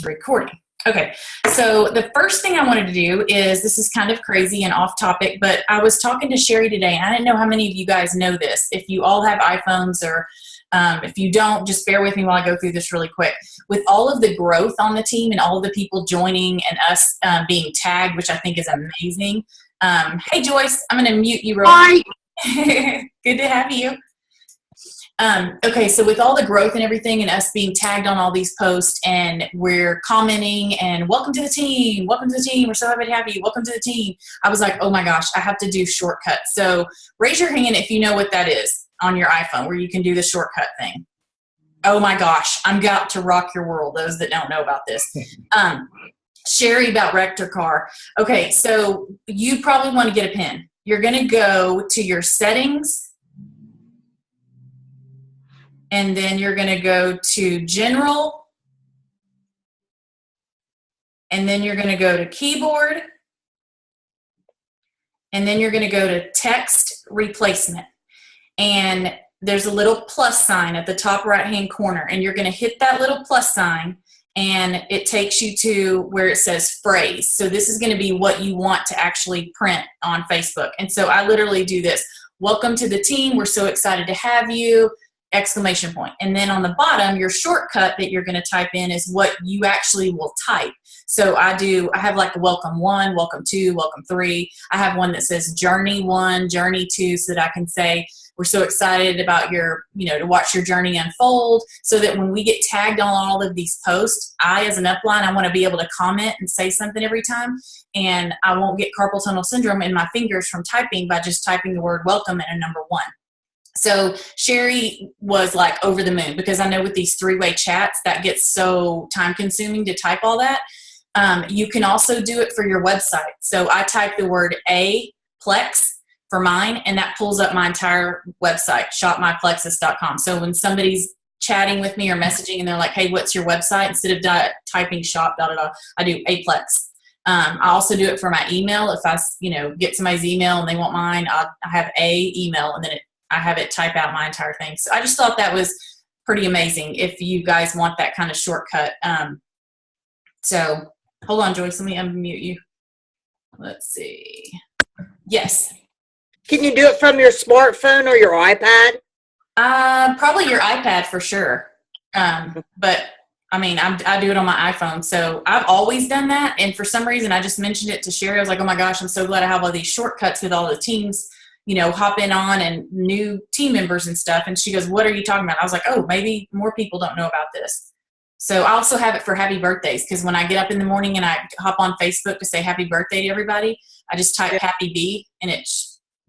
Recording. Okay, so the first thing I wanted to do is, this is kind of crazy and off topic, but I was talking to Sherry today, and I didn't know how many of you guys know this. If you all have iPhones, or if you don't, just bear with me while I go through this really quick. With all of the growth on the team and all of the people joining and us being tagged, which I think is amazing. Hey Joyce, I'm going to mute you real quick. Hi. Good to have you. Okay, so with all the growth and everything and us being tagged on all these posts, and we're commenting and welcome to the team, we're so happy to have you, welcome to the team. I was like, oh my gosh, I have to do shortcuts. So raise your hand if you know what that is on your iPhone, where you can do the shortcut thing. Oh my gosh, I'm got to rock your world, those that don't know about this. Sherry about Rector. Okay, so you probably want to get a pen. You're going to go to your settings, and then you're going to go to General, and then you're going to go to Keyboard, and then you're going to go to Text Replacement. And there's a little plus sign at the top right-hand corner, and you're going to hit that little plus sign, and it takes you to where it says phrase. So this is going to be what you want to actually print on Facebook. And so I literally do this. Welcome to the team. We're so excited to have you. Exclamation point. And then on the bottom, your shortcut that you're going to type in is what you actually will type. So I have like a welcome 1, welcome 2, welcome 3. I have one that says journey 1, journey 2, so that I can say, we're so excited about your, to watch your journey unfold, so that when we get tagged on all of these posts, as an upline, I want to be able to comment and say something every time. And I won't get carpal tunnel syndrome in my fingers from typing by just typing the word welcome and a number 1. So Sherry was like over the moon, because I know with these 3-way chats that gets so time consuming to type all that. You can also do it for your website. So I type the word Plex for mine, and that pulls up my entire website, shopmyplexus.com. So when somebody's chatting with me or messaging and they're like, hey, what's your website? Instead of typing shop, I do Plex. I also do it for my email. If I, get somebody's email and they want mine, I have email, and then I have it type out my entire thing. So I just thought that was pretty amazing if you guys want that kind of shortcut. So hold on, Joyce, let me unmute you. Let's see. Yes. Can you do it from your smartphone or your iPad? Probably your iPad for sure. But I mean, I do it on my iPhone. So I've always done that. And for some reason, I just mentioned it to Sherry. I was like, oh my gosh, I'm so glad I have all these shortcuts with all the teams, hopping on and new team members and stuff. And she goes, what are you talking about? I was like, oh, maybe more people don't know about this. So I also have it for happy birthdays, because when I get up in the morning and I hop on Facebook to say happy birthday to everybody, I just type happy B, and it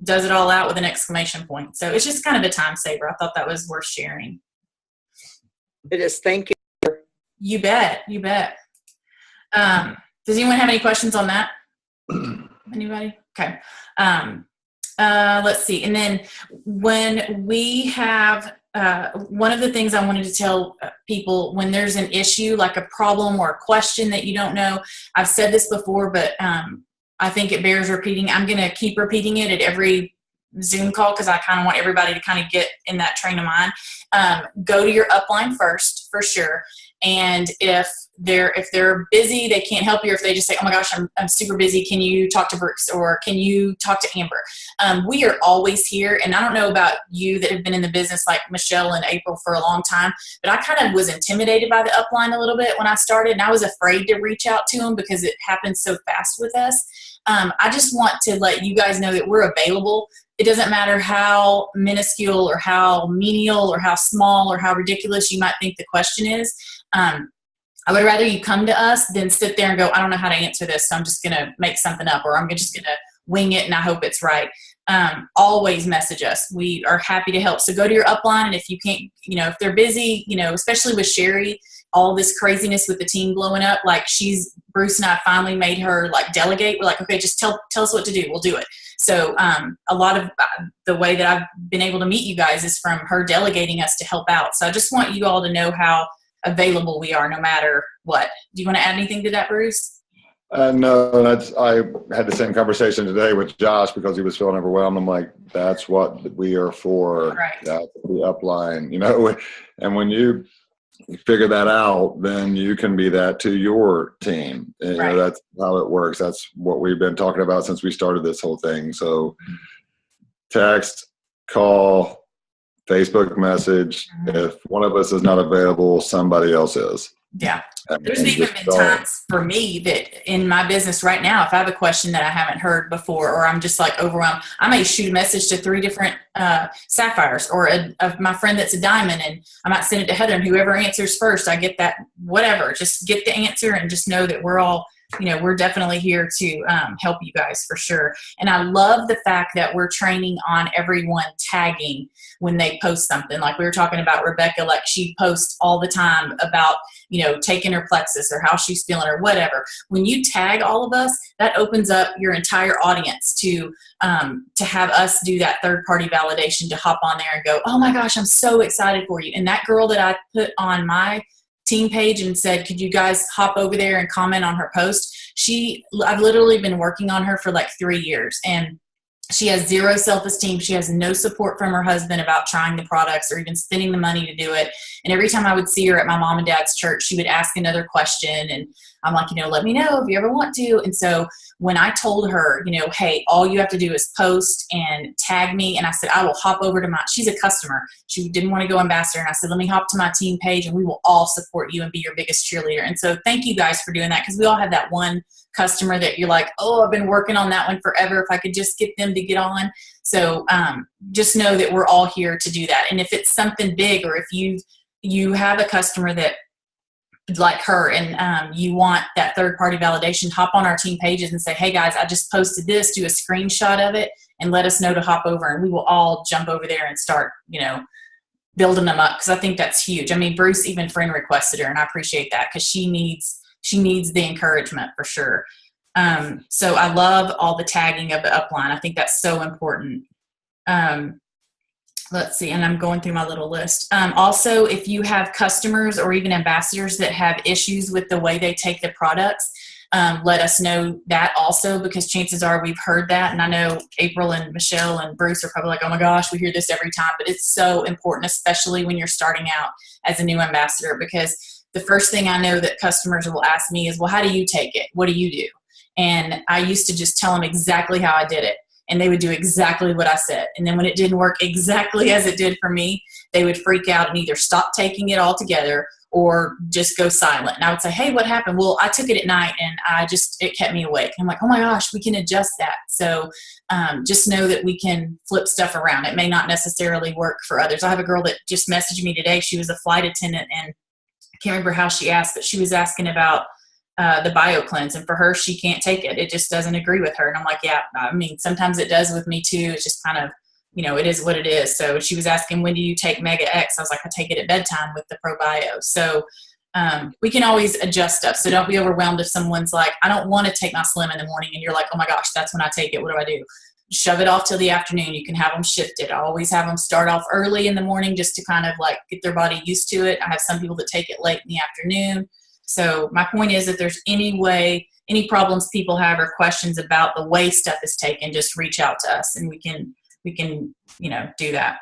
does it all out with an exclamation point. So it's just kind of a time saver. I thought that was worth sharing. It is. Thank you. You bet. You bet. Does anyone have any questions on that? Anybody? Okay. Let's see. And then when we have, one of the things I wanted to tell people, when there's an issue, like a problem or a question that you don't know, I've said this before, but I think it bears repeating. I'm going to keep repeating it at every Zoom call, because I kind of want everybody to kind of get in that train of mind. Go to your upline first, for sure. And if they're busy, they can't help you, or if they just say, oh my gosh, I'm super busy, can you talk to Bruce, or can you talk to Amber? We are always here. And I don't know about you that have been in the business like Michelle and April for a long time, but I kind of was intimidated by the upline a little bit when I started, and I was afraid to reach out to them because it happens so fast with us. I just want to let you guys know that we're available. It doesn't matter how minuscule or how menial or how small or how ridiculous you might think the question is. I would rather you come to us than sit there and go, I don't know how to answer this, so I'm just going to make something up, or I'm just going to wing it and I hope it's right. Always message us. We are happy to help. So go to your upline, and if you can't, if they're busy, especially with Sherry, all this craziness with the team blowing up, like Bruce and I finally made her like delegate. We're like, okay, just tell us what to do. We'll do it. So a lot of the way that I've been able to meet you guys is from her delegating us to help out. So I just want you all to know how available we are no matter what. Do you want to add anything to that, Bruce? No, I had the same conversation today with Josh because he was feeling overwhelmed. I'm like, that's what we are for. Right. That's the upline, And when you figure that out, then you can be that to your team. And, Right. that's how it works. That's what we've been talking about since we started this whole thing. So text, call, Facebook message. If one of us is not available, somebody else is. Yeah. And There's even just been times for me that in my business right now, if I have a question that I haven't heard before, or I'm just like overwhelmed, I may shoot a message to 3 different sapphires, or of my friend that's a diamond, and I might send it to Heather, and whoever answers first, I get that, whatever, just get the answer, and just know that we're all, we're definitely here to help you guys for sure. And I love the fact that we're training on everyone tagging when they post something. Like we were talking about Rebecca, like she posts all the time about, taking her plexus or how she's feeling or whatever. When you tag all of us, that opens up your entire audience to have us do that third-party validation, to hop on there and go, oh my gosh, I'm so excited for you. And that girl that I put on my team page and said, could you guys hop over there and comment on her post? I've literally been working on her for like 3 years, and she has zero self-esteem. She has no support from her husband about trying the products or even spending the money to do it. And every time I would see her at my mom and dad's church, she would ask another question. And I'm like, let me know if you ever want to. And so when I told her, hey, all you have to do is post and tag me. And I said, I will hop over to she's a customer. She didn't want to go ambassador. And I said, let me hop to my team page and we will all support you and be your biggest cheerleader. And so thank you guys for doing that, because we all have that one customer that you're like, oh, I've been working on that one forever. If I could just get them to get on. So just know that we're all here to do that. And if it's something big, or if you have a customer that like her and you want that third-party validation, hop on our team pages and say, hey guys, I just posted this, do a screenshot of it and let us know to hop over, and we will all jump over there and start, building them up, because I think that's huge. I mean, Bruce even friend requested her, and I appreciate that, because she needs the encouragement for sure. So I love all the tagging of the upline. I think that's so important. Let's see, and I'm going through my little list. Also, if you have customers or even ambassadors that have issues with the way they take the products, let us know that also, because chances are we've heard that. And I know April and Michelle and Bruce are probably like, oh my gosh, we hear this every time. But it's so important, especially when you're starting out as a new ambassador, because the first thing I know that customers will ask me is, well, how do you take it? What do you do? And I used to just tell them exactly how I did it, and they would do exactly what I said. And then when it didn't work exactly as it did for me, they would freak out and either stop taking it altogether or just go silent. And I would say, hey, what happened? Well, I took it at night and it kept me awake. I'm like, oh my gosh, we can adjust that. So just know that we can flip stuff around. It may not necessarily work for others. I have a girl that just messaged me today. She was a flight attendant, and I can't remember how she asked, but she was asking about the BioCleanse, and for her, she can't take it. It just doesn't agree with her. And I'm like, yeah, I mean, sometimes it does with me too. It's just kind of, it is what it is. So she was asking, when do you take Mega X? I was like, I take it at bedtime with the ProBio. So we can always adjust stuff. So don't be overwhelmed if someone's like, I don't want to take my Slim in the morning, and you're like, oh my gosh, that's when I take it. What do I do? Shove it off till the afternoon. You can have them shifted. I always have them start off early in the morning just to kind of like get their body used to it. I have some people that take it late in the afternoon. So my point is, if there's any problems people have or questions about the way stuff is taken, just reach out to us and we can do that.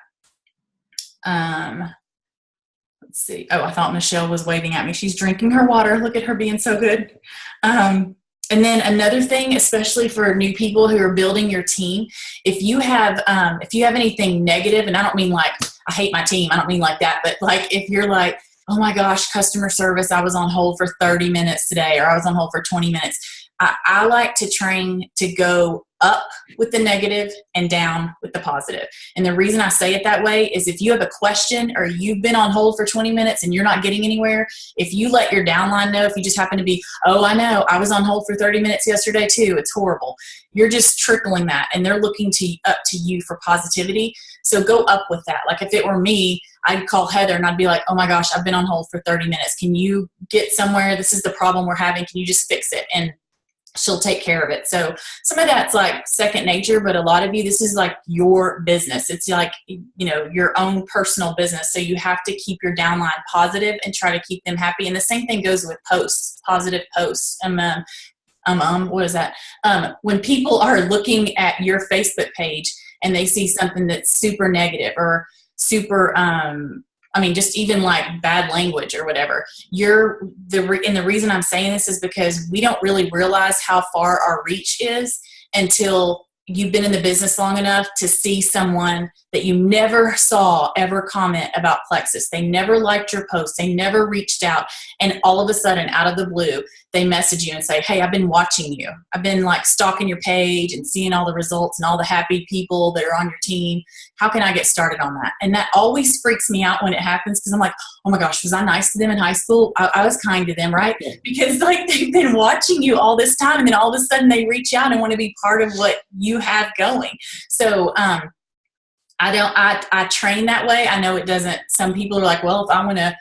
Let's see. Oh, I thought Michelle was waving at me. She's drinking her water. Look at her being so good. And then another thing, especially for new people who are building your team, if you have anything negative, and I don't mean like I hate my team, I don't mean like that, but like if you're like, oh my gosh, customer service, I was on hold for 30 minutes today, or I was on hold for 20 minutes. I like to train to go up with the negative and down with the positive. And the reason I say it that way is if you have a question or you've been on hold for 20 minutes and you're not getting anywhere, if you let your downline know, if you just happen to be, oh, I know, I was on hold for 30 minutes yesterday too, it's horrible. You're just trickling that, and they're looking up to you for positivity. So go up with that. Like if it were me, I'd call Heather and I'd be like, oh my gosh, I've been on hold for 30 minutes. Can you get somewhere? This is the problem we're having. Can you just fix it? And she'll take care of it. So some of that's like second nature, but a lot of you, this is like your business. It's like, your own personal business. So you have to keep your downline positive and try to keep them happy. And the same thing goes with posts, positive posts. What is that? When people are looking at your Facebook page and they see something that's super negative or super, I mean, just even like bad language or whatever. And the reason I'm saying this is because we don't really realize how far our reach is until you've been in the business long enough to see someone that you never saw ever comment about Plexus. They never liked your post. They never reached out. And all of a sudden, out of the blue, they message you and say, hey, I've been watching you. I've been like stalking your page and seeing all the results and all the happy people that are on your team. How can I get started on that? And that always freaks me out when it happens, because I'm like, oh my gosh, was I nice to them in high school? I was kind to them, right? Because like they've been watching you all this time, and then all of a sudden they reach out and want to be part of what you have going. So I train that way. I know it doesn't, some people are like, well, if I want to,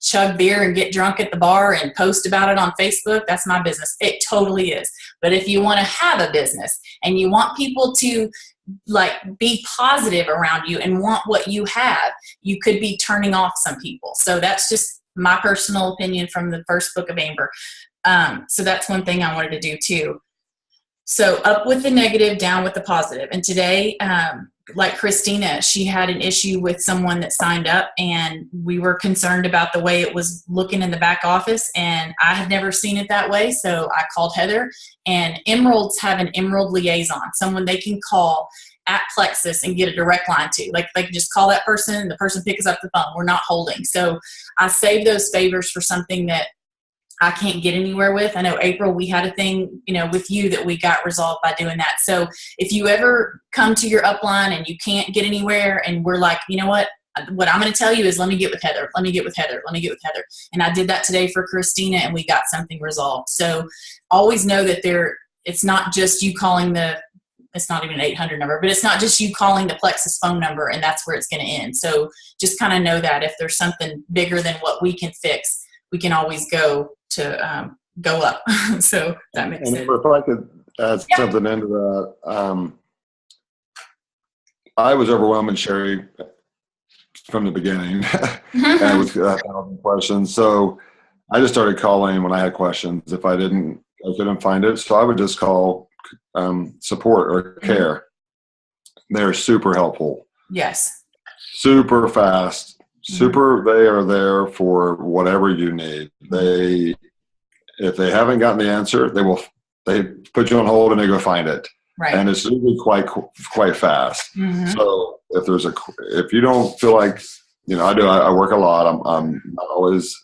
chug beer and get drunk at the bar and post about it on Facebook, that's my business. It totally is. But if you want to have a business and you want people to like be positive around you and want what you have, you could be turning off some people. So that's just my personal opinion from the first book of Amber. So that's one thing I wanted to do too. So up with the negative, down with the positive. And today, like Christina, she had an issue with someone that signed up, and we were concerned about the way it was looking in the back office, and I had never seen it that way. So I called Heather, and Emeralds have an Emerald liaison, someone they can call at Plexus and get a direct line to. Like they can just call that person, the person picks up the phone. We're not holding. So I saved those favors for something that I can't get anywhere with. I know, April, we had a thing, with you that we got resolved by doing that. So if you ever come to your upline and you can't get anywhere, and we're like, you know what I'm going to tell you is, let me get with Heather. Let me get with Heather. Let me get with Heather. And I did that today for Christina, and we got something resolved. So always know that it's not just you calling it's not even an 800 number, but it's not just you calling the Plexus phone number and that's where it's going to end. So just kind of know that if there's something bigger than what we can fix, we can always go up. So that makes sense. If I could add something into that, I was overwhelming Sherry from the beginning and with 1,000 questions. So I just started calling when I had questions. If I couldn't find it, so I would just call support or care. They're super helpful. Yes. Super fast. They are there for whatever you need. If they haven't gotten the answer, they put you on hold and they go find it. Right. And it's usually quite fast. So if you don't feel like, I work a lot. I'm not always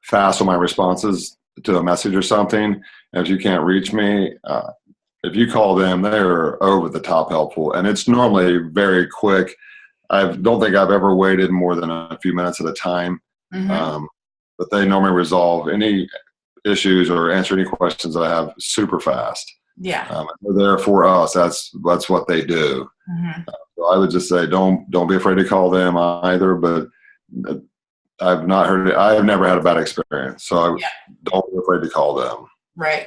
fast on my responses to a message or something. And if you can't reach me, if you call them, they're over the top helpful. And it's normally very quick. I don't think I've ever waited more than a few minutes at a time, but they normally resolve any issues or answer any questions that I have super fast. Yeah, they're there for us. That's what they do. So I would just say, don't be afraid to call them either. But I've not heard it. I've never had a bad experience, so don't be afraid to call them. Right.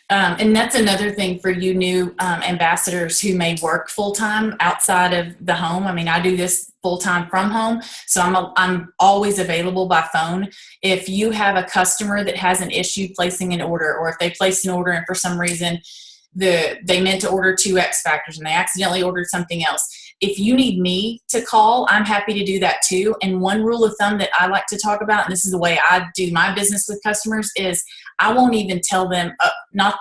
And that's another thing for you new ambassadors who may work full-time outside of the home. I mean, I do this full-time from home, so I'm always available by phone. If you have a customer that has an issue placing an order, or if they place an order and for some reason they meant to order 2 X Factors and they accidentally ordered something else, if you need me to call, I'm happy to do that too. And one rule of thumb that I like to talk about, and this is the way I do my business with customers, is I won't even tell them,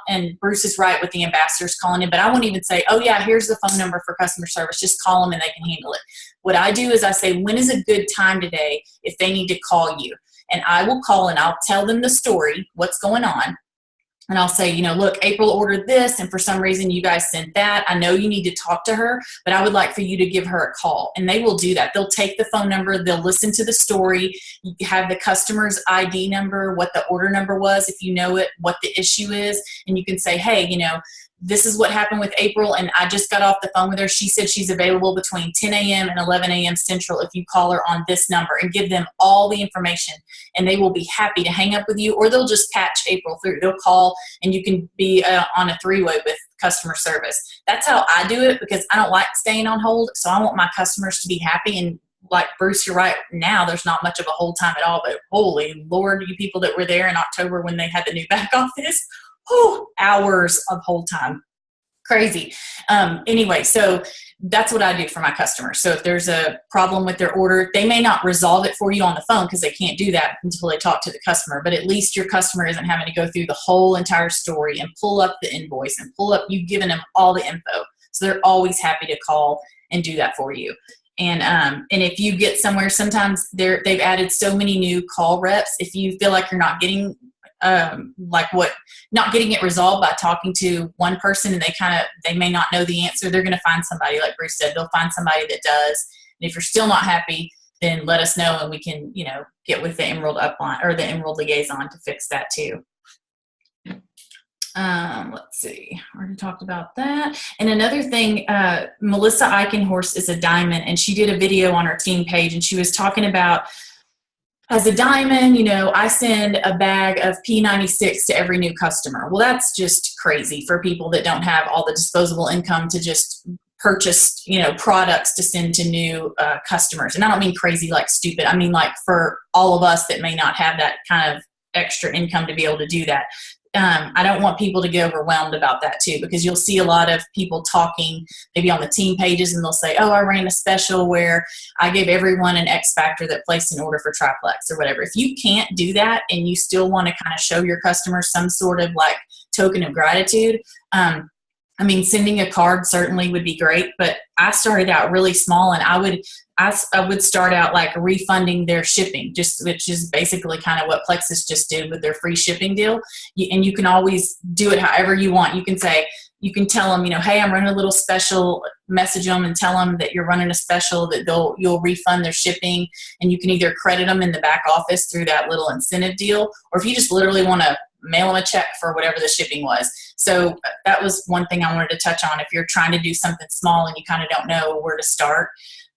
and Bruce is right with the ambassadors calling in, but I won't even say, oh yeah, here's the phone number for customer service. Just call them and they can handle it. What I do is I say, when is a good time today if they need to call you? And I will call and I'll tell them the story, what's going on. And I'll say, look, April ordered this, and for some reason you guys sent that. I know you need to talk to her, but I would like for you to give her a call. And they will do that. They'll take the phone number. They'll listen to the story. You have the customer's ID number, what the order number was, if you know it, what the issue is. And you can say, hey, this is what happened with April, and I just got off the phone with her. She said she's available between 10 a.m. and 11 a.m. Central if you call her on this number, and give them all the information, and they will be happy to hang up with you, or they'll just patch April through. They'll call, and you can be on a 3-way with customer service. That's how I do it, because I don't like staying on hold, so I want my customers to be happy. And like Bruce, you're right, now there's not much of a hold time at all, but holy Lord, you people that were there in October when they had the new back office, hours of hold time. crazy. Anyway, so that's what I do for my customers. So if there's a problem with their order, they may not resolve it for you on the phone because they can't do that until they talk to the customer, but at least your customer isn't having to go through the whole entire story and pull up the invoice and pull up, you've given them all the info. So they're always happy to call and do that for you. And if you get somewhere, sometimes they've added so many new call reps. If you feel like you're not getting not getting it resolved by talking to one person and they may not know the answer, they're going to find somebody, like Bruce said, they'll find somebody that does. And if you're still not happy, then let us know and we can, get with the Emerald upline or the Emerald liaison to fix that too. Let's see, I already talked about that. And another thing, Melissa Eichenhorst is a diamond, and she did a video on her team page, and she was talking about, as a diamond, I send a bag of P96 to every new customer. Well, that's just crazy for people that don't have all the disposable income to just purchase, products to send to new customers. And I don't mean crazy like stupid. I mean like for all of us that may not have that kind of extra income to be able to do that. I don't want people to get overwhelmed about that too, because you'll see a lot of people talking maybe on the team pages and they'll say, oh, I ran a special where I gave everyone an X Factor that placed an order for Triplex or whatever. If you can't do that and you still want to kind of show your customers some sort of like token of gratitude, sending a card certainly would be great, but I started out really small, and I would start out like refunding their shipping, which is basically kind of what Plexus just did with their free shipping deal. And you can always do it however you want. You can tell them, hey, I'm running a little special, message them and tell them that you're running a special, that you'll refund their shipping, and you can either credit them in the back office through that little incentive deal, or if you just literally want to mail them a check for whatever the shipping was. So that was one thing I wanted to touch on. If you're trying to do something small and you kind of don't know where to start.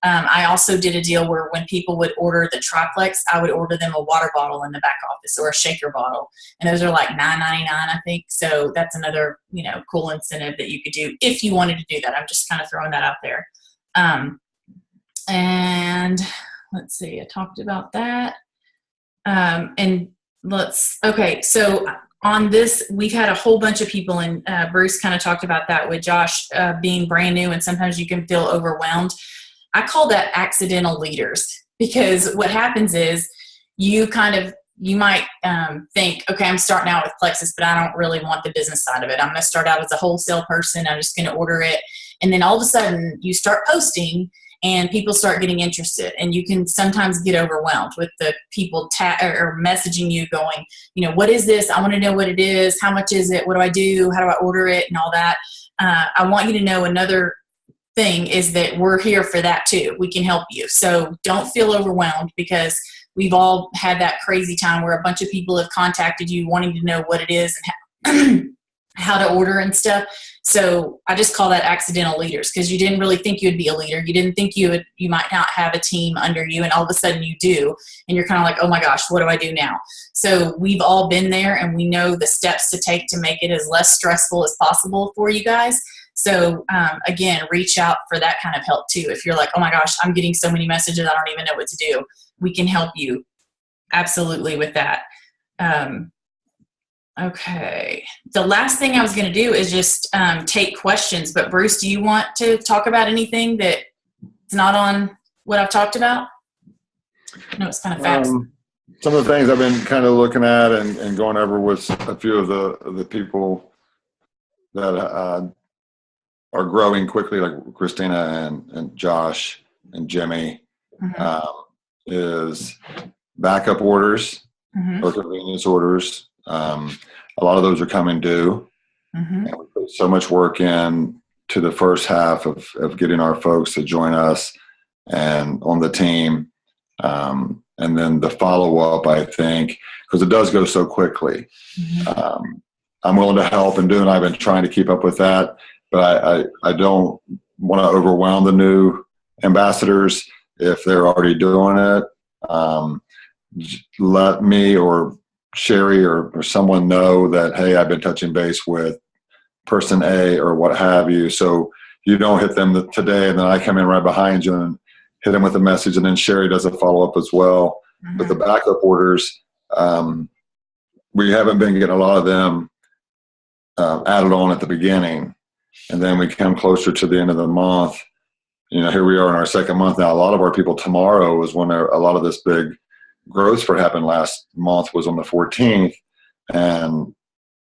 I also did a deal where when people would order the Triplex, I would order them a water bottle in the back office or a shaker bottle. And those are like $9.99, I think. So that's another, cool incentive that you could do if you wanted to do that. I'm just kind of throwing that out there. And let's see, I talked about that. Okay, so on this, we've had a whole bunch of people, and Bruce kind of talked about that with Josh being brand new, and sometimes you can feel overwhelmed. I call that accidental leaders, because what happens is you might think, okay, I'm starting out with Plexus, but I don't really want the business side of it. I'm going to start out as a wholesale person. I'm just going to order it. And then all of a sudden you start posting and people start getting interested, and you can sometimes get overwhelmed with the people or messaging you going, what is this? I want to know what it is. How much is it? What do I do? How do I order it? And all that. I want you to know another thing is that we're here for that too. We can help you. So don't feel overwhelmed, because we've all had that crazy time where a bunch of people have contacted you wanting to know what it is and how to order and stuff. So I just call that accidental leaders, because you didn't really think you'd be a leader. You didn't think you might not have a team under you, and all of a sudden you do. And you're kind of like, oh my gosh, what do I do now? So we've all been there, and we know the steps to take to make it as less stressful as possible for you guys. So again, reach out for that kind of help too. If you're like, oh my gosh, I'm getting so many messages, I don't even know what to do. We can help you absolutely with that. Okay. The last thing I was going to do is just take questions. But Bruce, do you want to talk about anything that's not on what I've talked about? I know it's kind of fast. Some of the things I've been kind of looking at and going over with a few of the people that are growing quickly, like Christina and Josh and Jimmy, is backup orders or convenience orders. A lot of those are coming due. And we put so much work in to the first half of getting our folks to join us and on the team. And then the follow-up, I think, because it does go so quickly. I'm willing to help and do, and I've been trying to keep up with that. But I don't want to overwhelm the new ambassadors if they're already doing it. Let me or Sherry or someone know that, hey, I've been touching base with person A or what have you. So you don't hit them today, and then I come in right behind you and hit them with a message, and then Sherry does a follow-up as well. But the backup orders, we haven't been getting a lot of them added on at the beginning. And then we come closer to the end of the month. Here we are in our second month now. A lot of our people, tomorrow is when a lot of this big growth spurt happened. Last month was on the 14th, and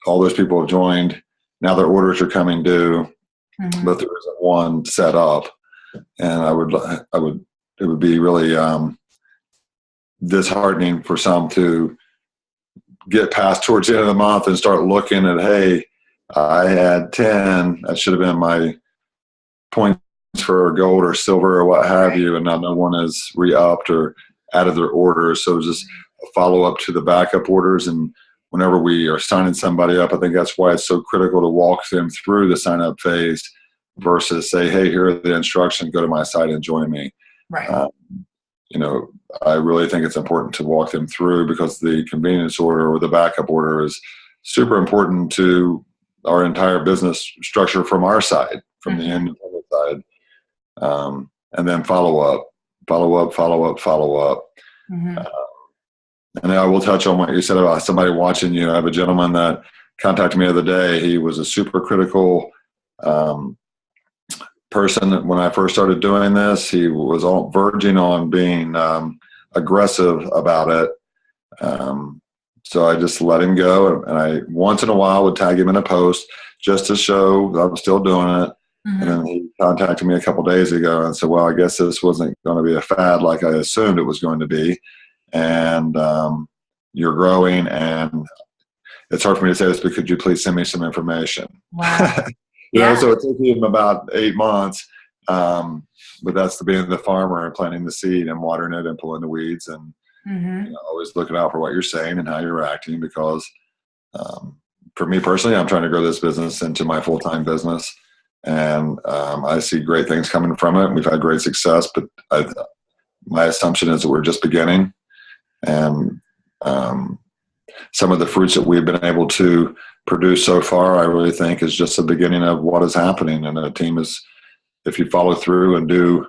all those people have joined. Now their orders are coming due, but there isn't one set up. And it would be really disheartening for some to get past towards the end of the month and start looking at, hey, I had 10, that should have been my points for gold or silver or what have you, and now no one has re-upped or added their orders. So just a follow-up to the backup orders. And whenever we are signing somebody up, I think that's why it's so critical to walk them through the sign-up phase versus say, hey, here are the instructions, go to my site and join me. Right. I really think it's important to walk them through, because the convenience order or the backup order is super important to our entire business structure from our side, from the independent side. And then follow up. And I will touch on what you said about somebody watching you. I have a gentleman that contacted me the other day. He was a super critical person when I first started doing this. He was all verging on being aggressive about it. So I just let him go, and I once in a while would tag him in a post just to show that I'm still doing it. And then he contacted me a couple days ago and said, well, I guess this wasn't going to be a fad like I assumed it was going to be. And you're growing, and it's hard for me to say this, but could you please send me some information? Wow. So it took him about 8 months. But that's being the farmer and planting the seed and watering it and pulling the weeds, and always looking out for what you're saying and how you're acting, because for me personally, I'm trying to grow this business into my full-time business. And I see great things coming from it. We've had great success, but my assumption is that we're just beginning. And some of the fruits that we've been able to produce so far, I really think is just the beginning of what is happening. And the team is, if you follow through and do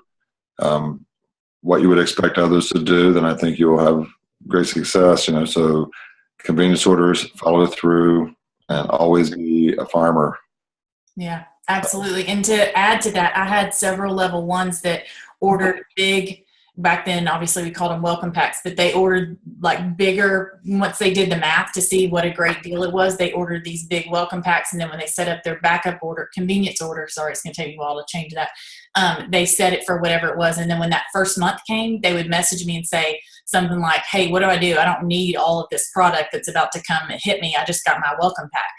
what you would expect others to do, then I think you'll have great success. So convenience orders, follow through, and always be a farmer. Yeah, absolutely. And to add to that, I had several level ones that ordered big. Back then, obviously, we called them welcome packs, but they ordered like bigger. Once they did the math to see what a great deal it was, they ordered these big welcome packs. And then when they set up their backup order, convenience order, sorry, it's going to take you a while to change that. They set it for whatever it was. And then when that first month came, they would message me and say something like, hey, what do? I don't need all of this product that's about to come and hit me. I just got my welcome pack.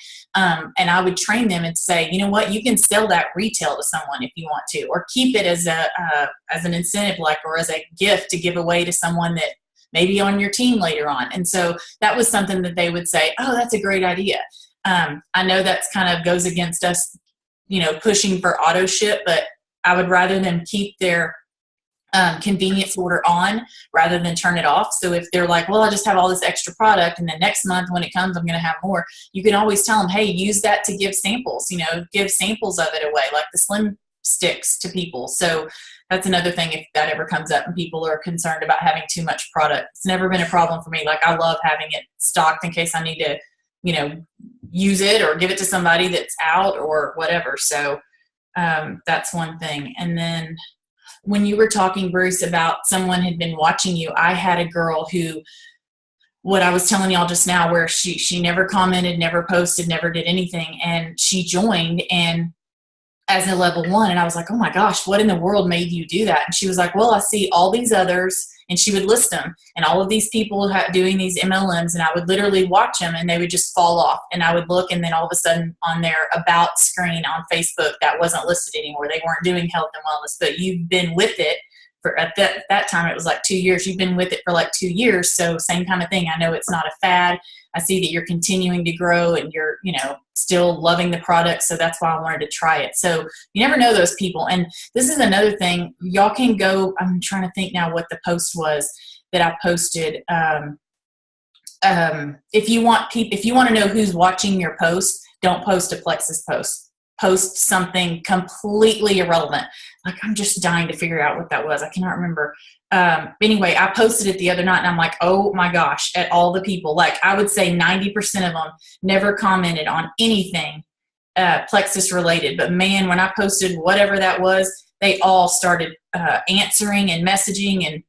And I would train them and say, you know what, you can sell that retail to someone if you want to, or keep it as an incentive, or as a gift to give away to someone that maybe on your team later on. And so that was something that they would say, oh, that's a great idea. I know that's kind of goes against us, pushing for auto ship, but I would rather them keep their convenience order on rather than turn it off. So if they're like, well, I just have all this extra product, and then next month when it comes, I'm going to have more, you can always tell them, hey, use that to give samples, give samples of it away, like the Slim Sticks to people. So that's another thing, if that ever comes up and people are concerned about having too much product. It's never been a problem for me. Like, I love having it stocked in case I need to, use it or give it to somebody that's out or whatever. So that's one thing. And then when you were talking, Bruce, about someone had been watching you, I had a girl who, what I was telling y'all just now, where she never commented, never posted, never did anything. And she joined and as a level 1. And I was like, oh my gosh, what in the world made you do that? And she was like, well, I see all these others, and she would list them, and all of these people doing these MLMs, and I would literally watch them and they would just fall off. And I would look, and then all of a sudden on their about screen on Facebook, that wasn't listed anymore. They weren't doing health and wellness, but you've been with it for, at that time, it was like 2 years. You've been with it for like 2 years. So same kind of thing. I know it's not a fad. I see that you're continuing to grow and you're, still loving the product. So that's why I wanted to try it. So you never know those people. And this is another thing. Y'all can go, I'm trying to think now what the post was that I posted. If you want to know who's watching your post, don't post a Plexus post. Post something completely irrelevant. Like, I'm just dying to figure out what that was. I cannot remember. Anyway, I posted it the other night and I'm like, oh my gosh, at all the people, like I would say 90% of them never commented on anything Plexus related. But man, when I posted whatever that was, they all started answering and messaging and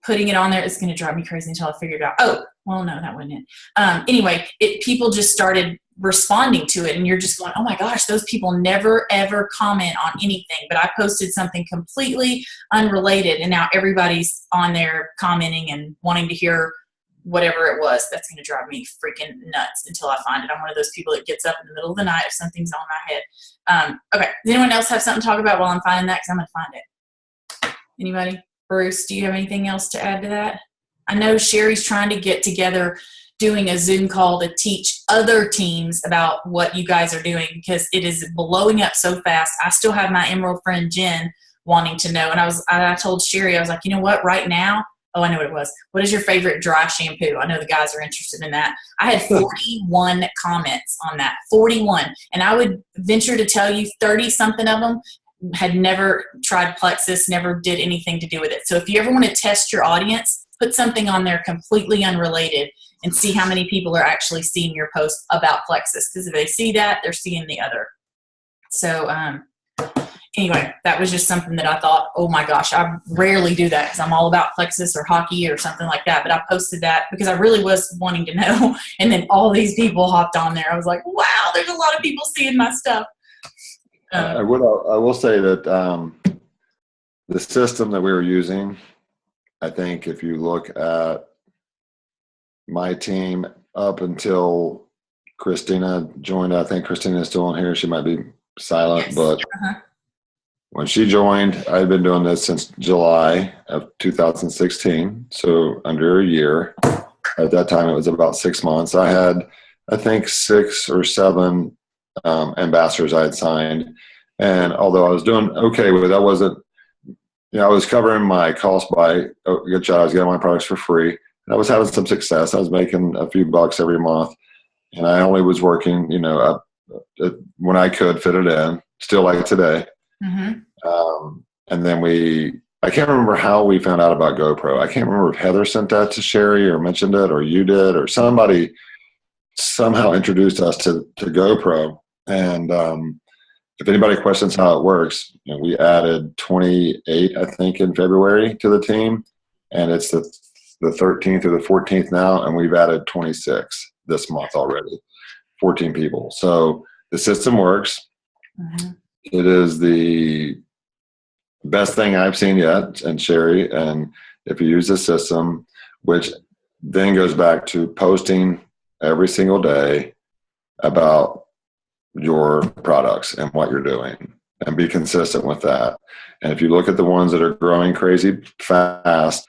putting it on there. It's going to drive me crazy until I figure it out. Oh, well, no, that wasn't it. Anyway, people just started responding to it, and you're just going, oh my gosh, those people never ever comment on anything. But I posted something completely unrelated, and now everybody's on there commenting and wanting to hear whatever it was. That's going to drive me freaking nuts until I find it. I'm one of those people that gets up in the middle of the night if something's on my head. Okay, does anyone else have something to talk about while I'm finding that? Because I'm going to find it. Anybody? Bruce, do you have anything else to add to that? I know Sherry's trying to get together doing a Zoom call to teach other teams about what you guys are doing, because it is blowing up so fast. I still have my Emerald friend Jen wanting to know, and I told Sherry, I was like, you know what, right now, oh, I know what it was. What is your favorite dry shampoo? I know the guys are interested in that. I had 41 comments on that, 41. And I would venture to tell you 30-something of them had never tried Plexus, never did anything to do with it. So if you ever want to test your audience, put something on there completely unrelated and see how many people are actually seeing your post about Plexus. Because if they see that, they're seeing the other. So anyway, that was just something that I thought, oh my gosh, I rarely do that because I'm all about Plexus or hockey or something like that. But I posted that because I really was wanting to know. And then all these people hopped on there. I was like, wow, there's a lot of people seeing my stuff. I will say that the system that we were using, I think if you look at my team up until Christina joined, I think Christina is still on here. She might be silent, yes. But when she joined, I've been doing this since July of 2016, so under a year. At that time, it was about 6 months. I had, I think, 6 or 7 ambassadors I had signed, and although I was doing okay with it, I wasn't, I was covering my cost by a good job. I was getting my products for free, and I was having some success. I was making a few bucks every month, and I only was working, when I could fit it in, still like today. Mm-hmm. And then I can't remember how we found out about GoPro. I can't remember if Heather sent that to Sherry or mentioned it, or you did, or somebody somehow introduced us to GoPro. And if anybody questions how it works, we added 28, I think, in February to the team, and it's the 13th or the 14th now, and we've added 26 this month already, 14 people. So the system works. Mm-hmm. It is the best thing I've seen yet, and Sherry, and if you use the system, which then goes back to posting every single day about your products and what you're doing, and be consistent with that. And if you look at the ones that are growing crazy fast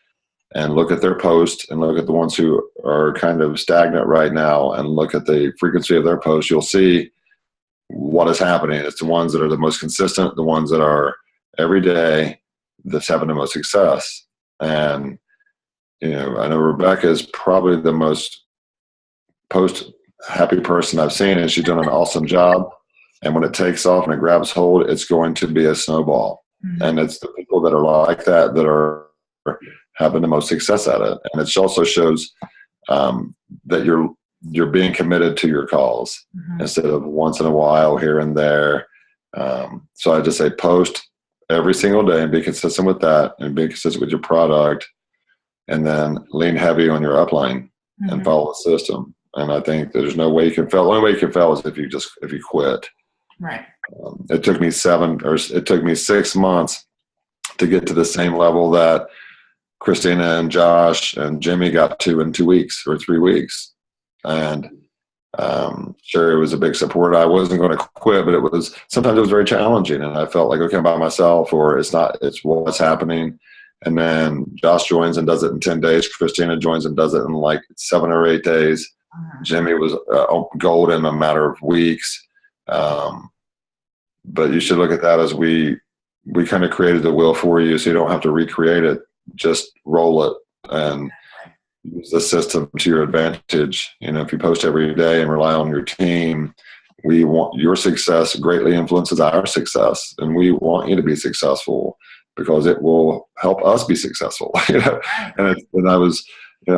and look at their posts, and look at the ones who are kind of stagnant right now and look at the frequency of their posts, you'll see what is happening. It's the ones that are the most consistent, the ones that are every day, that's having the most success. And I know Rebecca is probably the most post happy person I've seen, and she's done an awesome job. And when it takes off and it grabs hold, it's going to be a snowball. Mm-hmm. And it's the people that are like that are having the most success at it. And it also shows that you're being committed to your calls, mm-hmm. instead of once in a while here and there. So I just say post every single day and be consistent with that, and be consistent with your product, and then lean heavy on your upline, mm-hmm. and follow the system. And I think there's no way you can fail. The only way you can fail is if you quit. Right. It took me 6 months to get to the same level that Christina and Josh and Jimmy got to in 2 weeks or 3 weeks. And Sherry was a big supporter. I wasn't going to quit, but sometimes it was very challenging, and I felt like, okay, I'm by myself, or it's what's happening. And then Josh joins and does it in 10 days. Christina joins and does it in like 7 or 8 days. Jimmy was gold in a matter of weeks. But you should look at that as we kind of created the wheel for you, so you don't have to recreate it. Just roll it and use the system to your advantage. If you post every day and rely on your team, we want your success greatly influences our success, and we want you to be successful because it will help us be successful. And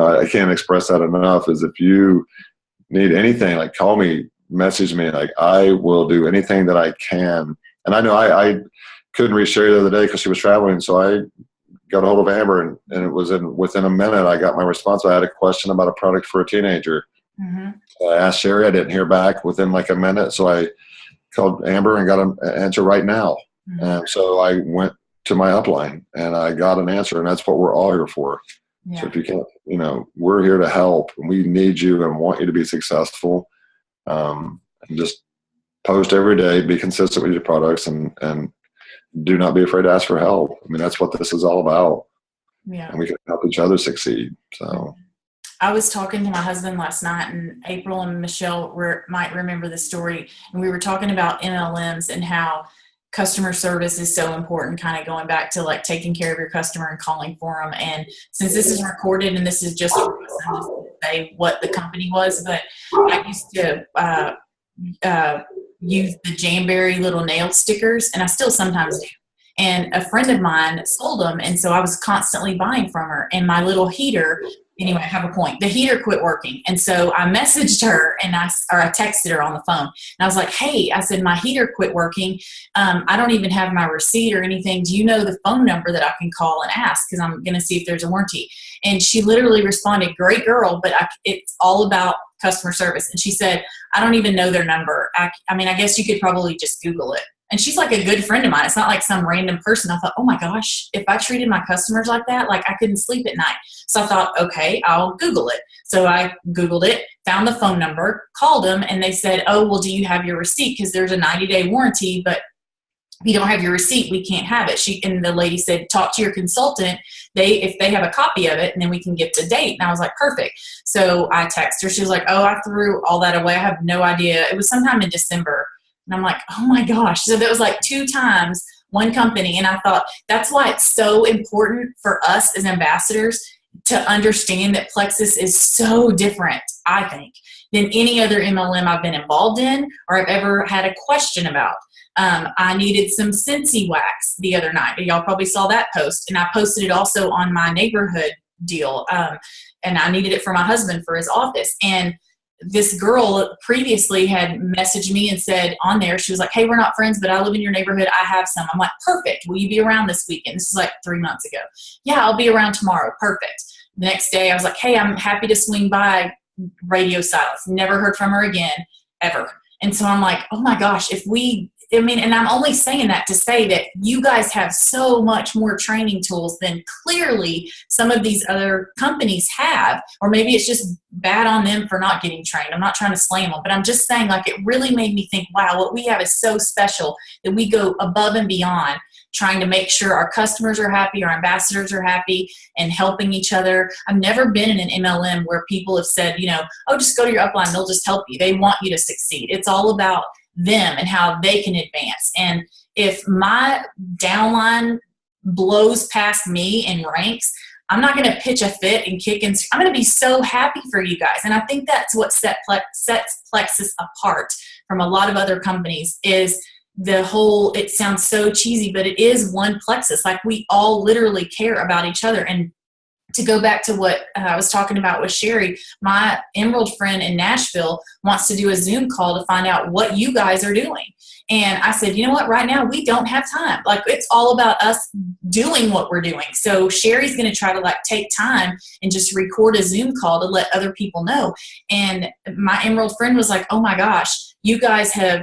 I can't express that enough, is if you need anything, like call me message me. Like, I will do anything that I can. And I know I couldn't reach Sherry the other day because she was traveling. So I got a hold of Amber, and it was within a minute I got my response. I had a question about a product for a teenager. Mm-hmm. So I asked Sherry. I didn't hear back within like a minute. So I called Amber and got an answer right now. Mm-hmm. And so I went to my upline and I got an answer, and that's what we're all here for. Yeah. So if you can't, we're here to help, and we need you and want you to be successful. And just post every day, be consistent with your products, and do not be afraid to ask for help. I mean, that's what this is all about. Yeah. And we can help each other succeed. So I was talking to my husband last night, and April and Michelle might remember the story. And we were talking about MLMs and how customer service is so important, kind of going back to like taking care of your customer and calling for them. And since this is recorded and this is just for us, I'm just going to say what the company was, but I used to use the Jamberry little nail stickers, and I still sometimes do. And a friend of mine sold them, and so I was constantly buying from her. And my little heater, anyway, I have a point. The heater quit working, and so I messaged her, and I texted her on the phone, and I was like, "Hey," I said, "my heater quit working. I don't even have my receipt or anything. Do you know the phone number that I can call and ask? Because I'm going to see if there's a warranty." And she literally responded, "Great girl, but it's all about customer service." And she said, "I don't even know their number. I mean, I guess you could probably just Google it." And she's like a good friend of mine. It's not like some random person. I thought, oh my gosh, if I treated my customers like that, like I couldn't sleep at night. So I thought, okay, I'll Google it. So I Googled it, found the phone number, called them, and they said, "Oh, well, do you have your receipt? Because there's a 90-day warranty, but if you don't have your receipt, we can't have it." And the lady said, "Talk to your consultant. If they have a copy of it, and then we can get the date." And I was like, perfect. So I texted her. She was like, "Oh, I threw all that away. I have no idea." It was sometime in December. And I'm like, oh my gosh. So that was like 2 times one company. And I thought that's why it's so important for us as ambassadors to understand that Plexus is so different, I think, than any other MLM I've been involved in or I've ever had a question about. I needed some Scentsy wax the other night. Y'all probably saw that post. And I posted it also on my neighborhood deal. And I needed it for my husband for his office. And this girl previously had messaged me and said on there, she was like, "Hey, we're not friends, but I live in your neighborhood. I have some." I'm like, perfect. Will you be around this weekend? This is like 3 months ago. "Yeah, I'll be around tomorrow." Perfect. The next day I was like, "Hey, I'm happy to swing by." Radio silence. Never heard from her again, ever. And so I'm like, oh my gosh, and I'm only saying that to say that you guys have so much more training tools than clearly some of these other companies have, or maybe it's just bad on them for not getting trained. I'm not trying to slam them, but I'm just saying, like, it really made me think, wow, what we have is so special that we go above and beyond trying to make sure our customers are happy, our ambassadors are happy, and helping each other. I've never been in an MLM where people have said, "Oh, just go to your upline, they'll just help you." They want you to succeed. It's all about them and how they can advance. And if my downline blows past me in ranks, I'm not going to pitch a fit and kick and I'm going to be so happy for you guys. And I think that's what sets Plexus apart from a lot of other companies is the whole, it sounds so cheesy, but it is one Plexus. Like, we all literally care about each other. And to go back to what I was talking about with Sherry, my Emerald friend in Nashville wants to do a Zoom call to find out what you guys are doing. And I said, you know what, right now we don't have time. Like, it's all about us doing what we're doing. So Sherry's going to try to take time and just record a Zoom call to let other people know. And my Emerald friend was like, oh my gosh, you guys have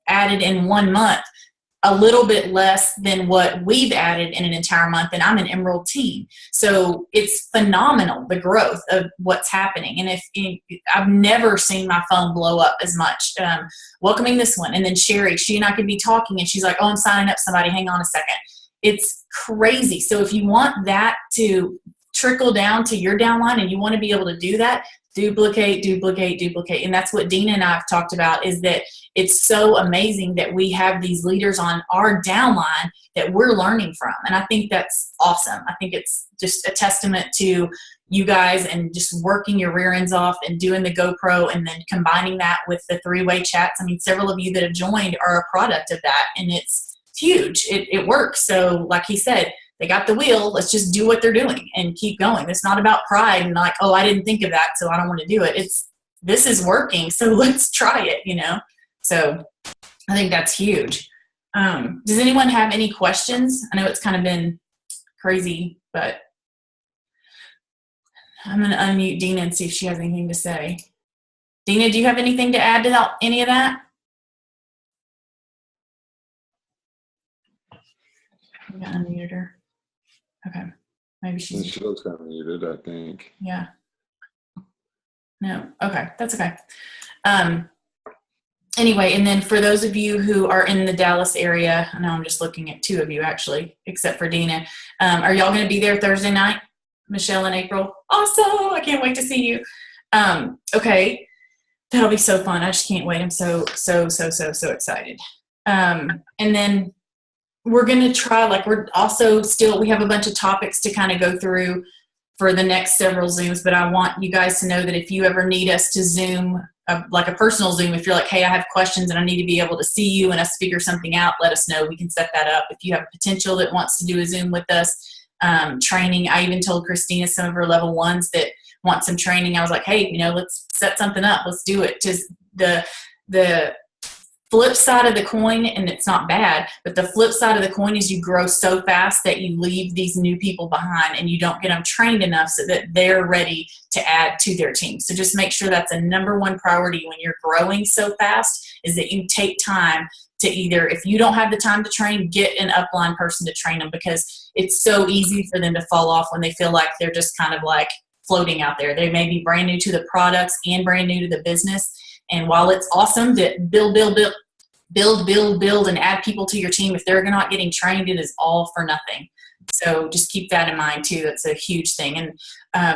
added in 1 month a little bit less than what we've added in an entire month, and I'm an Emerald team. So it's phenomenal, the growth of what's happening. And I've never seen my phone blow up as much welcoming this one. And then Sherry, she and I could be talking, and she's like, "Oh, I'm signing up somebody. Hang on a second." It's crazy. So if you want that to trickle down to your downline and you want to be able to do that, duplicate. And that's what Dina and I have talked about, is that it's so amazing that we have these leaders on our downline that we're learning from. And I think that's awesome. I think it's just a testament to you guys and just working your rear ends off and doing the GoPro and then combining that with the 3-way chats. I mean, several of you that have joined are a product of that, and it's huge. It works. So like he said, they got the wheel. Let's just do what they're doing and keep going. It's not about pride and like, oh, I didn't think of that, so I don't want to do it. It's this is working, so let's try it, you know? So I think that's huge. Does anyone have any questions? I know it's kind of been crazy, but I'm going to unmute Dina and see if she has anything to say. Dina, do you have anything to add to any of that? I unmuted her. Okay. Maybe she's. She looks kind of muted, I think. Yeah. No. Okay. That's okay. Anyway, and then for those of you who are in the Dallas area, I know I'm just looking at 2 of you actually, except for Dina. Are y'all going to be there Thursday night? Michelle and April? Awesome. I can't wait to see you. Okay. That'll be so fun. I just can't wait. I'm so excited. And then we're going to try, like, we're also still, we have a bunch of topics to kind of go through for the next several Zooms, but I want you guys to know that if you ever need us to Zoom, like a personal Zoom, if you're like, hey, I have questions and I need to be able to see you and us figure something out, let us know. We can set that up. If you have potential that wants to do a Zoom with us, training. I even told Christina, some of her level 1s that want some training. I was like, hey, you know, let's set something up. Let's do it. Just the flip side of the coin, and it's not bad, but the flip side of the coin is you grow so fast that you leave these new people behind and you don't get them trained enough so that they're ready to add to their team. So just make sure that's a number 1 priority when you're growing so fast, is that you take time to either, if you don't have the time to train, get an upline person to train them, because it's so easy for them to fall off when they feel like they're just kind of like floating out there. They may be brand new to the products and brand new to the business. And while it's awesome to build and add people to your team, if they're not getting trained, it is all for nothing. So just keep that in mind too. That's a huge thing. And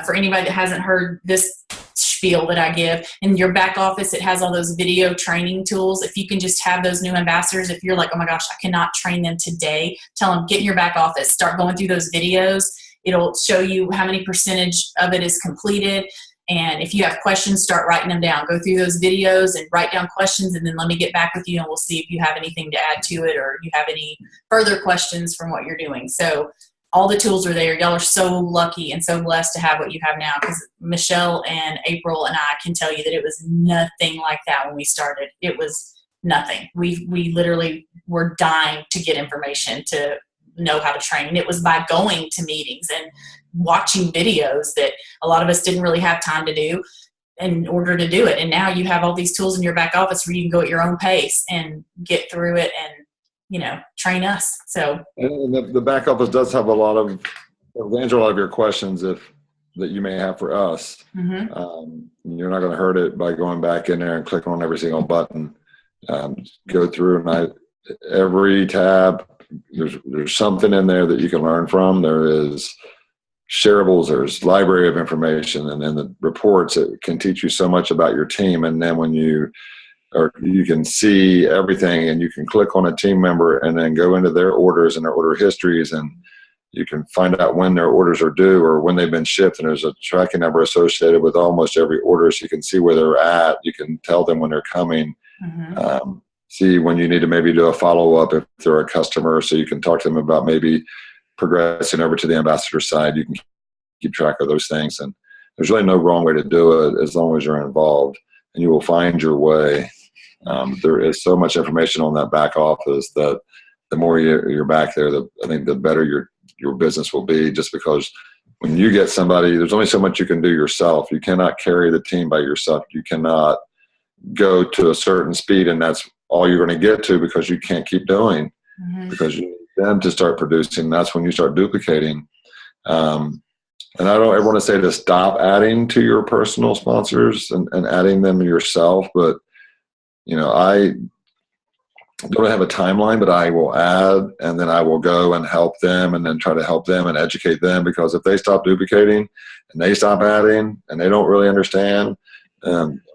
for anybody that hasn't heard this spiel that I give, in your back office, it has all those video training tools. If you can just have those new ambassadors, if you're like, oh my gosh, I cannot train them today, tell them, get in your back office, start going through those videos. It'll show you how many percentage of it is completed. And if you have questions, start writing them down. Go through those videos and write down questions, and then let me get back with you and we'll see if you have anything to add to it or you have any further questions from what you're doing. So all the tools are there. Y'all are so lucky and so blessed to have what you have now, because Michelle and April and I can tell you that it was nothing like that when we started. It was nothing. We literally were dying to get information, to know how to train. And it was by going to meetings and watching videos that a lot of us didn't really have time to do in order to do it. And now you have all these tools in your back office where you can go at your own pace and get through it and, you know, train us. So, and the back office does have a lot of, will answer a lot of your questions that you may have for us. Mm-hmm. You're not going to hurt it by going back in there and clicking on every single button. Go through, and every tab, there's something in there that you can learn from. There is shareables, there's library of information, and then the reports that can teach you so much about your team. And then when you can see everything, and you can click on a team member and then go into their orders and their order histories, and you can find out when their orders are due or when they've been shipped. And there's a tracking number associated with almost every order, so you can see where they're at. You can tell them when they're coming. Mm-hmm. See when you need to maybe do a follow-up if they're a customer, so you can talk to them about maybe progressing over to the ambassador side. You can keep track of those things, and there's really no wrong way to do it as long as you're involved, and you will find your way. There is so much information on that back office that the more you're back there, I think the better your business will be, just because when you get somebody, there's only so much you can do yourself. You cannot carry the team by yourself. You cannot go to a certain speed and that's all you're going to get to, because you can't keep doing. Mm-hmm. Because you need them to start producing. That's when you start duplicating. And I don't ever want to say to stop adding to your personal sponsors and adding them yourself, but you know, I don't have a timeline, but I will add, and then I will go and help them, and then try to help them and educate them, because if they stop duplicating and they stop adding and they don't really understand,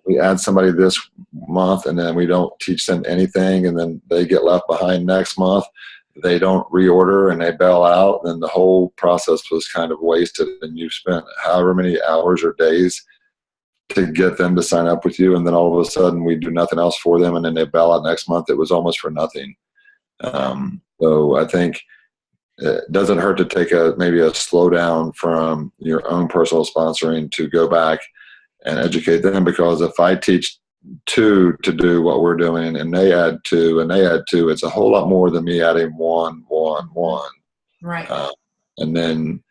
we add somebody this month and then we don't teach them anything, and then they get left behind next month. They don't reorder and they bail out, then the whole process was kind of wasted, and you've spent however many hours or days to get them to sign up with you, and then all of a sudden we do nothing else for them, and then they bail out next month. It was almost for nothing. So I think it doesn't hurt to take maybe a slowdown from your own personal sponsoring to go back and educate them, because if I teach two to do what we're doing and they add two and they add two, it's a whole lot more than me adding one. Right. And then,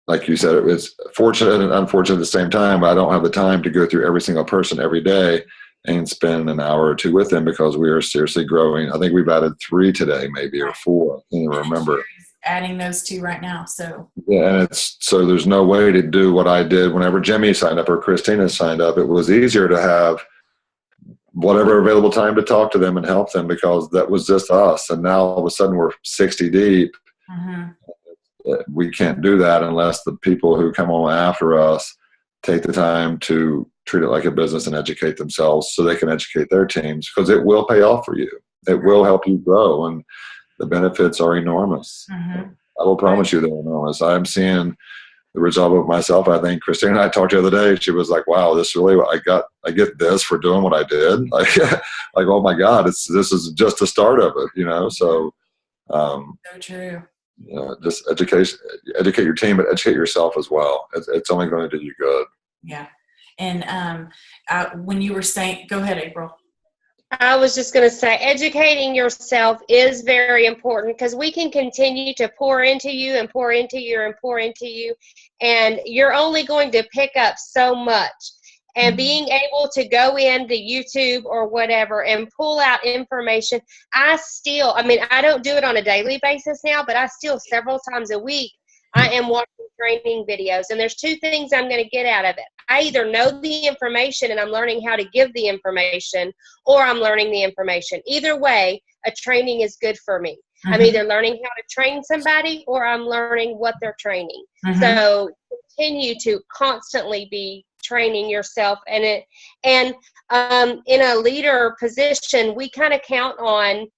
like you said, it's fortunate and unfortunate at the same time. I don't have the time to go through every single person every day and spend an hour or two with them, because we are seriously growing. I think we've added 3 today, maybe, or 4. I can't even remember. Adding those 2 right now. So yeah, and so there's no way to do what I did whenever Jimmy signed up or Christina signed up. It was easier to have whatever available time to talk to them and help them, because that was just us. And now all of a sudden we're 60 deep. We can't do that unless the people who come on after us take the time to treat it like a business and educate themselves so they can educate their teams, because it will pay off for you. It will help you grow, and the benefits are enormous. I will promise you they're enormous. I'm seeing the result of myself. I think Christine and I talked the other day. She was like, wow, this really, I get this for doing what I did. Like, oh my God, this is just the start of it, so. So true. Just educate your team, but educate yourself as well. It's only going to do you good. Yeah. And when you were saying, go ahead, April. I was just going to say, educating yourself is very important, because we can continue to pour into you and pour into you and pour into you, and you're only going to pick up so much. And being able to go into YouTube or whatever and pull out information, I don't do it on a daily basis now, but I still several times a week, I am watching training videos. And there's 2 things I'm going to get out of it. I either know the information and I'm learning how to give the information, or I'm learning the information. Either way, a training is good for me. I'm either learning how to train somebody, or I'm learning what they're training. So continue to constantly be training yourself. And in a leader position, we kind of count on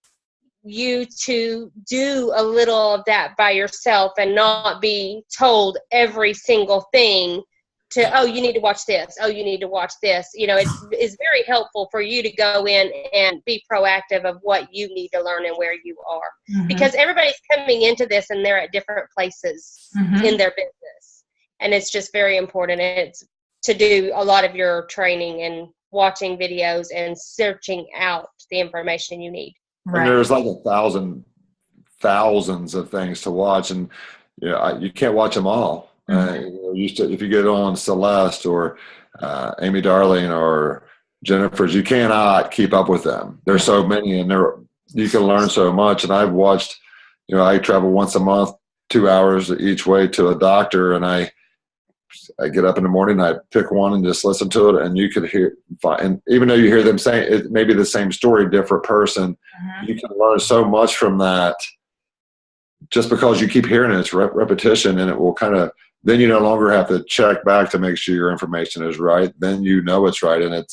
you to do a little of that by yourself and not be told every single thing to, oh, you need to watch this. Oh, you need to watch this. It's very helpful for you to go in and be proactive of what you need to learn and where you are, because everybody's coming into this and they're at different places in their business. And it's just very important. It's to do a lot of your training and watching videos and searching out the information you need. Right. And there's like thousands of things to watch, and you can't watch them all. If you get on Celeste or Amy Darling or Jennifer's, you cannot keep up with them. There's so many, and you can learn so much. And I've watched, I travel once a month, 2 hours each way to a doctor, and I get up in the morning, I pick one and just listen to it, and you could hear, and even though you hear them saying it may be the same story, different person, you can learn so much from that just because you keep hearing it. It's repetition, and it will then you no longer have to check back to make sure your information is right. Then it's right, and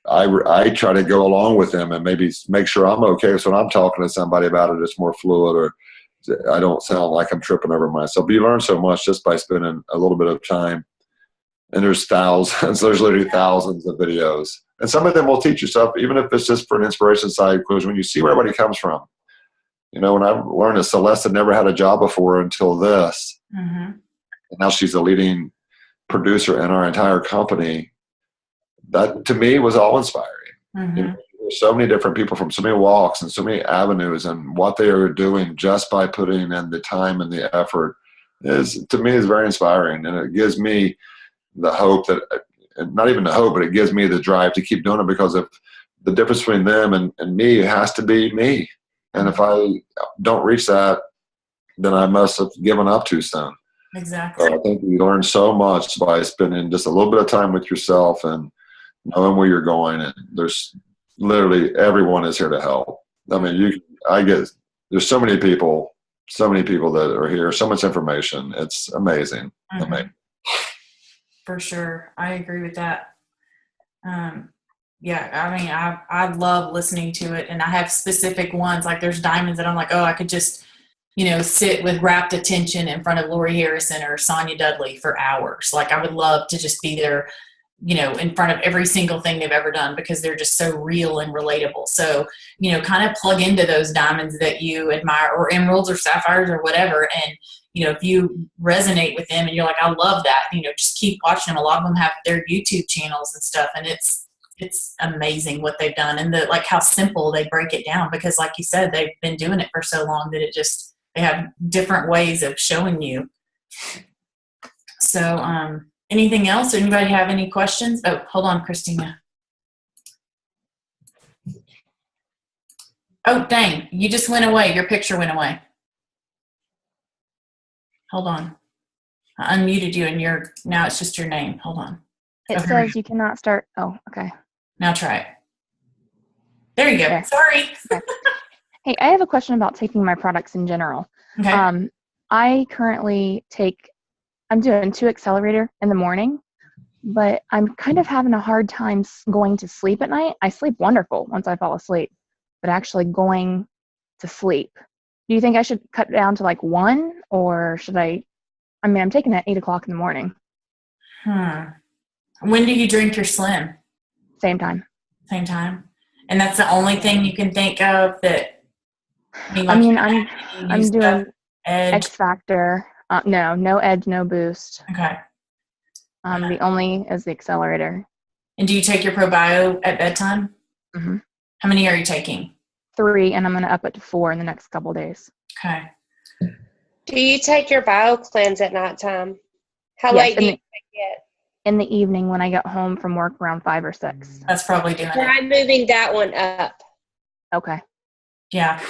I try to go along with them and maybe make sure I'm okay. So when I'm talking to somebody about it, it's more fluid, or I don't sound like I'm tripping over myself. But you learn so much just by spending a little bit of time. And there's thousands. There's literally thousands of videos. And some of them will teach you stuff, even if it's just for an inspiration side, because when you see where everybody comes from. When I learned that Celeste had never had a job before until this. And now she's a leading producer in our entire company. That, to me, was awe-inspiring. There's so many different people from so many walks and so many avenues, and what they are doing just by putting in the time and the effort to me is very inspiring. And it gives me the hope that, not even the hope, but it gives me the drive to keep doing it, because if the difference between them and me has to be me. And if I don't reach that, then I must have given up too soon. Exactly. So I think you learn so much by spending just a little bit of time with yourself and knowing where you're going. And there's literally everyone is here to help. I mean, there's so many people that are here, so much information. It's amazing. For sure. I agree with that. I love listening to it, and I have specific ones, like there's diamonds that I'm like, oh, I could just, sit with rapt attention in front of Lori Harrison or Sonia Dudley for hours. Like I would love to just be there, in front of every single thing they've ever done, because they're just so real and relatable. So, kind of plug into those diamonds that you admire, or emeralds or sapphires or whatever. And, if you resonate with them and you're like, I love that, just keep watching them. A lot of them have their YouTube channels and stuff, and it's amazing what they've done, and like how simple they break it down, because like you said, they've been doing it for so long that they have different ways of showing you. So, anything else? Anybody have any questions? Oh, hold on, Christina. Oh, dang, you just went away. Your picture went away. Hold on. I unmuted you, and now it's just your name. Hold on. It says you cannot start. Oh, okay. Now try it. There you go. There. Sorry. Okay. Hey, I have a question about taking my products in general. Okay. I currently I'm doing 2 Accelerator in the morning, but I'm kind of having a hard time going to sleep at night. I sleep wonderful once I fall asleep, but actually going to sleep. Do you think I should cut down to like 1, or should I'm taking it at 8 o'clock in the morning. When do you drink your Slim? Same time. Same time? And that's the only thing you can think of that, I'm doing Edge. X Factor. No Edge, no Boost. Okay. The only is the Accelerator. And do you take your ProBio at bedtime? Mm-hmm. How many are you taking? 3, and I'm going to up it to 4 in the next couple days. Okay. Do you take your BioCleanse at nighttime? How late do you take it? In the evening when I get home from work around 5 or 6. That's probably doing it. Try moving that one up. Okay. Yeah.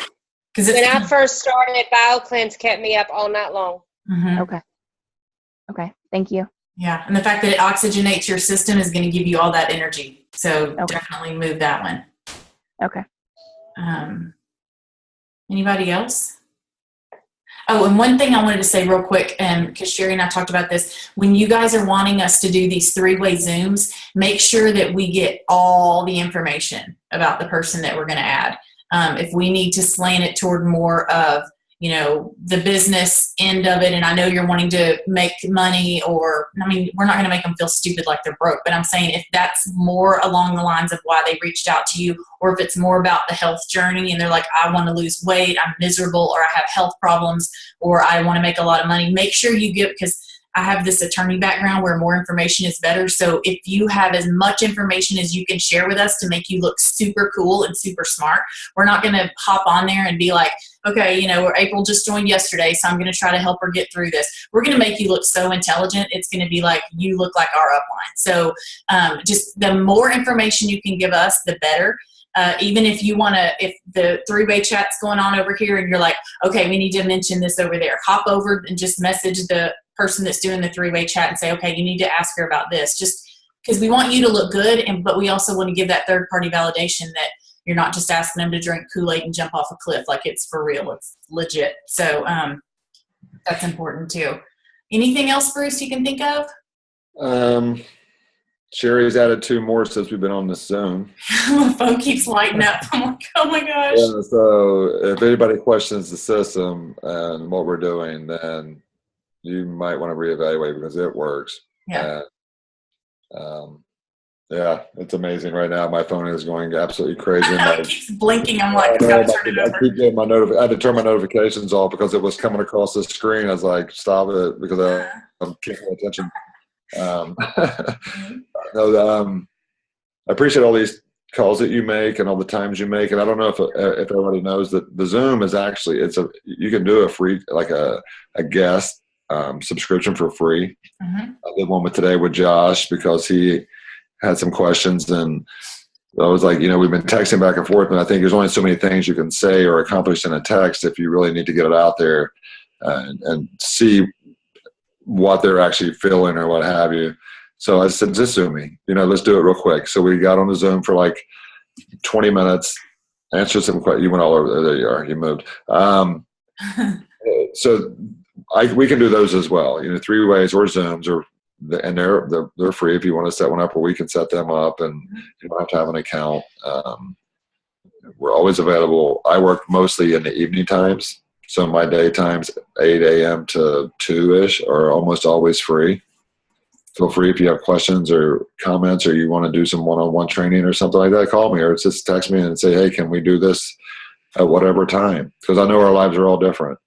When I first started, BioCleanse kept me up all night long. Mm-hmm. Okay. Thank you. Yeah. And the fact that it oxygenates your system is going to give you all that energy. So definitely move that one. Okay. Anybody else? Oh, and one thing I wanted to say real quick, because Sherry and I talked about this, when you guys are wanting us to do these 3-way Zooms, make sure that we get all the information about the person that we're going to add. If we need to slant it toward more of, the business end of it, and I know you're wanting to make money, we're not going to make them feel stupid like they're broke, but I'm saying if that's more along the lines of why they reached out to you, or if it's more about the health journey and they're like, I want to lose weight, I'm miserable, or I have health problems, or I want to make a lot of money, make sure you give, because I have this attorney background where more information is better. So if you have as much information as you can share with us to make you look super cool and super smart, we're not going to hop on there and be like, okay, April just joined yesterday, so I'm going to try to help her get through this. We're going to make you look so intelligent. It's going to be like, you look like our upline. So just the more information you can give us, the better. Even if you want to, if the 3-way chat's going on over here and you're like, okay, we need to mention this over there, hop over and just message the person that's doing the 3-way chat and say, okay, you need to ask her about this, just because we want you to look good, but we also want to give that third-party validation that you're not just asking them to drink Kool-Aid and jump off a cliff, like it's for real, it's legit. So that's important too. Anything else, Bruce, you can think of? Sherry's added 2 more since we've been on this Zoom. My phone keeps lighting up. I'm like, oh my gosh. Yeah, so if anybody questions the system and what we're doing, then you might want to reevaluate because it works. Yeah. And, yeah, it's amazing right now. My phone is going absolutely crazy. It keeps blinking. I'm like, I gotta turn it over. I keep getting I had to turn my notifications off because it was coming across the screen. I was like, stop it, because I'm keeping attention. I appreciate all these calls that you make and all the times you make. And I don't know if everybody knows that the Zoom is actually, you can do a free, like a guest subscription for free. Mm-hmm. I did one with today with Josh because he had some questions, and I was like, we've been texting back and forth, but I think there's only so many things you can say or accomplish in a text if you really need to get it out there and see what they're actually feeling or what have you. So I said, just Zoom me, let's do it real quick. So we got on the Zoom for like 20 minutes, answered some questions. You went all over there. You are, you moved. So we can do those as well, 3-ways or Zooms, and they're free if you want to set one up, or we can set them up, and you don't have to have an account. We're always available. I work mostly in the evening times, so my day times 8 a.m. to 2-ish are almost always free. Feel free if you have questions or comments, or you want to do some one-on-one training or something like that, call me, or just text me and say, hey, can we do this at whatever time? Because I know our lives are all different.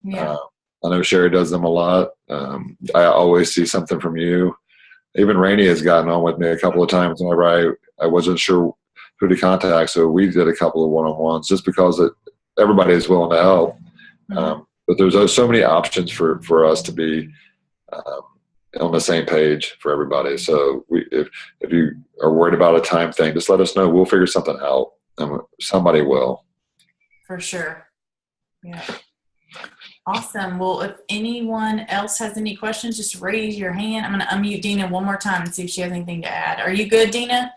Yeah. I know Sherry does them a lot. I always see something from you. Even Rainey has gotten on with me a couple of times whenever I wasn't sure who to contact. So we did a couple of one-on-ones just because everybody is willing to help. But there's so many options for us to be on the same page for everybody. So if you are worried about a time thing, just let us know. We'll figure something out. Somebody will. For sure. Yeah. Awesome. Well, if anyone else has any questions, just raise your hand. I'm going to unmute Dina one more time and see if she has anything to add. Are you good, Dina?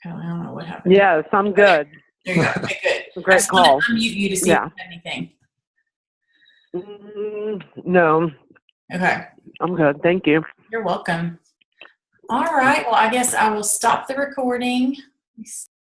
I don't know what happened. Yes, I'm good. There you go. Okay, good. Great call. I'm unmute you to see if you have anything. No, Okay. I'm good. Thank you. You're welcome. All right. Well, I guess I will stop the recording.